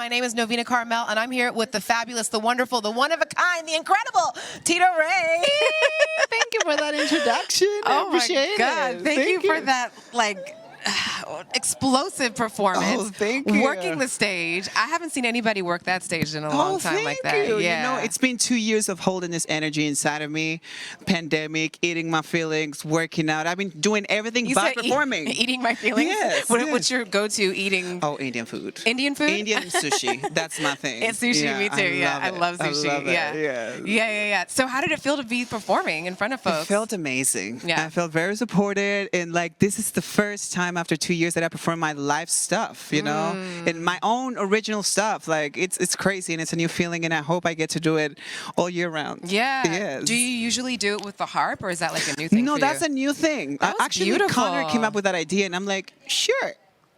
My name is Novena Carmel, and I'm here with the fabulous, the wonderful, the one of a kind, the incredible Tito Rey. Thank you for that introduction. I appreciate my God. it. Thank you for that, explosive performance. Oh, thank you. Working the stage. I haven't seen anybody work that stage in a long time like that. Thank you. Yeah. You know, it's been 2 years of holding this energy inside of me. Pandemic, eating my feelings, working out. I've been doing everything but performing. Eating my feelings? Yes, What's your go-to eating? Oh, Indian food. Indian food? Indian sushi. That's my thing. It's sushi, me too. I love sushi. I love it. Yeah. So how did it feel to be performing in front of folks? It felt amazing. Yeah. I felt very supported, and this is the first time after 2 years that I perform my live stuff, you know, and my own original stuff. It's crazy, and it's a new feeling, and I hope I get to do it all year round. Yeah. Yes. Do you usually do it with the harp, or is that like a new thing? No, for that's you? a new thing. Actually, beautiful. Connor came up with that idea, and I'm like, sure.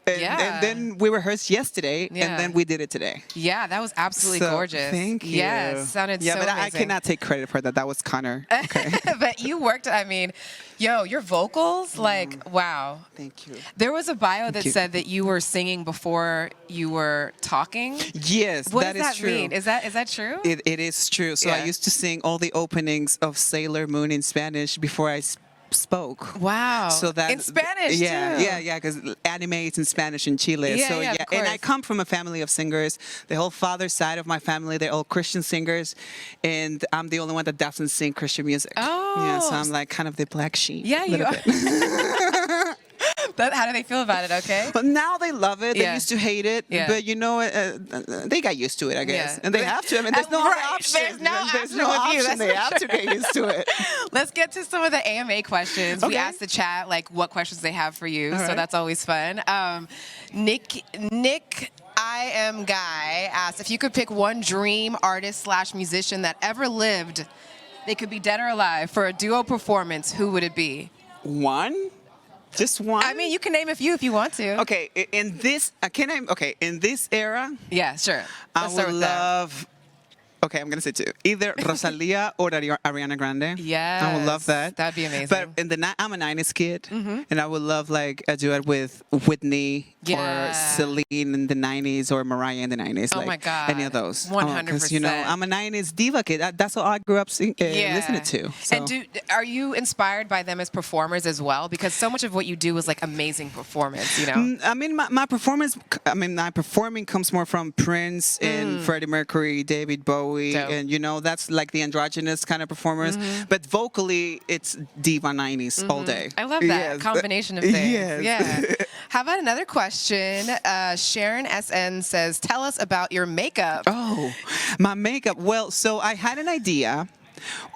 And then we rehearsed yesterday, and then we did it today. Yeah, that was absolutely gorgeous. Thank you. Yes, sounded so but amazing. I cannot take credit for that. That was Connor. Okay. But you worked, your vocals, wow. Thank you. There was a bio that said that you were singing before you were talking. Yes, what that does is that true. mean? Is that true? It is true. So I used to sing all the openings of Sailor Moon in Spanish before I spoke. Wow. So that in Spanish too. Yeah, because anime is in Spanish in Chile. Yeah, so of course. And I come from a family of singers. The whole father side of my family, they're all Christian singers, and I'm the only one that doesn't sing Christian music. Oh. Yeah, so I'm like kind of the black sheep. Yeah, you are. How do they feel about it? Okay. But now they love it. They used to hate it, but they got used to it, I guess, and they have to. I mean, there's no other option. There's no option. They have to get used to it. Let's get to some of the AMA questions. Okay. We asked the chat what questions they have for you, All so right. that's always fun. Nick, I am Guy asked if you could pick one dream artist/musician that ever lived. They could be dead or alive for a duo performance. Who would it be? One. Just one? I mean, you can name a few if you want to. Okay, in this, in this era? Yeah, sure. I would love, okay, I'm going to say two. Either Rosalia or Ariana Grande. Yes. I would love that. That'd be amazing. But I'm a 90s kid, and I would love a duet with Whitney or Celine in the 90s or Mariah in the 90s. Oh my God. Any of those. 100%. Because, I'm a 90s diva kid. That's what I grew up listening to. So. And are you inspired by them as performers as well? Because so much of what you do is amazing performance, I mean, my performing comes more from Prince and Freddie Mercury, David Bowie, and that's like the androgynous kind of performers. But vocally, it's diva 90s all day. I love that combination of things. Yes. Yeah. How about another question? Sharon SN says, tell us about your makeup. Oh, my makeup. Well, so I had an idea.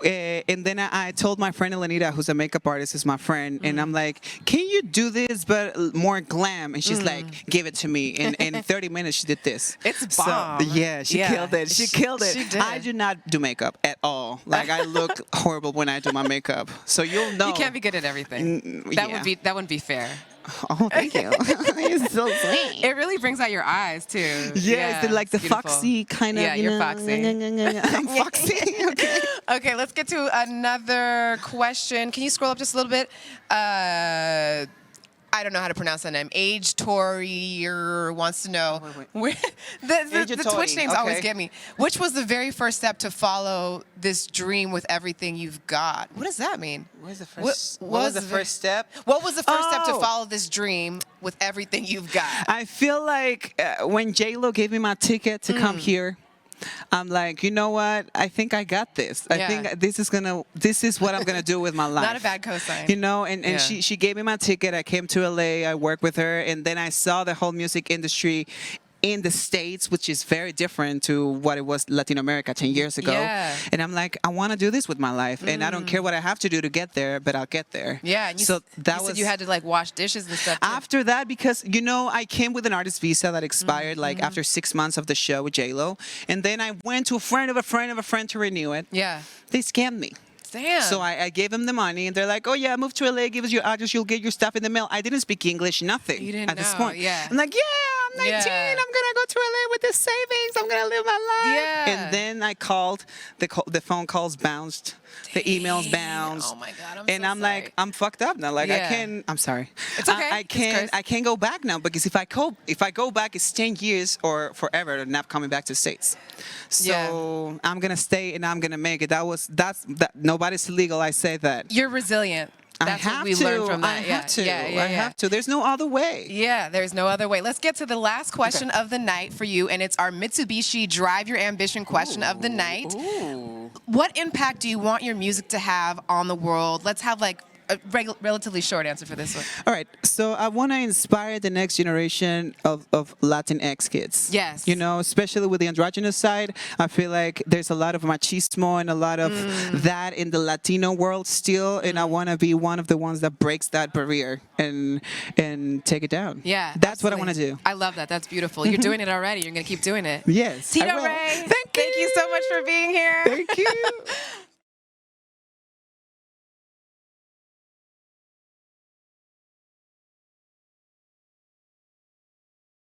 And then I told my friend Elenita, who's a makeup artist, is my friend, and I'm like, can you do this but more glam? And she's like, give it to me. And in 30 minutes, she did this. It's bomb. So, she killed it. She killed it. She did. I do not do makeup at all. I look horrible when I do my makeup. So you'll know. You can't be good at everything. That wouldn't be fair. Oh, thank you. You're so sweet. It really brings out your eyes too. Yes, the foxy kind of. Yeah, you're foxy. I'm foxy. Okay. Okay, let's get to another question. Can you scroll up just a little bit? I don't know how to pronounce that name. Age Torier wants to know. The Twitch names always get me. Which was the very first step to follow this dream with everything you've got? What does that mean? What was the first step? What was the first step to follow this dream with everything you've got? I feel like when J-Lo gave me my ticket to come here, I'm like, you know what? I think I got this. I think this is what I'm gonna do with my life. Not a bad cosign. And she gave me my ticket. I came to LA. I worked with her, and then I saw the whole music industry in the States, which is very different to what it was Latin America 10 years ago. Yeah. And I'm like, I want to do this with my life, and I don't care what I have to do to get there, but I'll get there. Yeah. And you said you had to wash dishes and stuff too. After that, because I came with an artist visa that expired after 6 months of the show with J-Lo, and then I went to a friend of a friend of a friend to renew it. Yeah. They scammed me. Damn. So I gave them the money, and they're like, oh, yeah, move to LA, give us your address, you'll get your stuff in the mail. I didn't speak English, nothing. You didn't at this know, point. yeah. I'm like, yeah, I'm 19. I'm gonna go to LA with this savings. I'm gonna live my life. Yeah. And then I called. The phone calls bounced. The emails bounced. Oh my God, I'm sorry. like, I'm fucked up now. Like I can't. I'm sorry. It's okay. I can't go back now because if I go back, it's 10 years or forever not coming back to the States. So I'm gonna stay and I'm gonna make it. That's nobody's illegal. I say that. You're resilient. That's what we learned from that. I have to. There's no other way. Yeah, there's no other way. Let's get to the last question of the night for you, and it's our Mitsubishi Drive Your Ambition question of the night. Ooh. What impact do you want your music to have on the world? Let's have like a relatively short answer for this one. All right. So I want to inspire the next generation of Latinx kids. Yes. You know, especially with the androgynous side. I feel like there's a lot of machismo and a lot of that in the Latino world still. And I want to be one of the ones that breaks that barrier and take it down. Yeah. That's what I want to do. I love that. That's beautiful. You're doing it already. You're going to keep doing it. Yes. Tito Rey, thank you so much for being here. Thank you.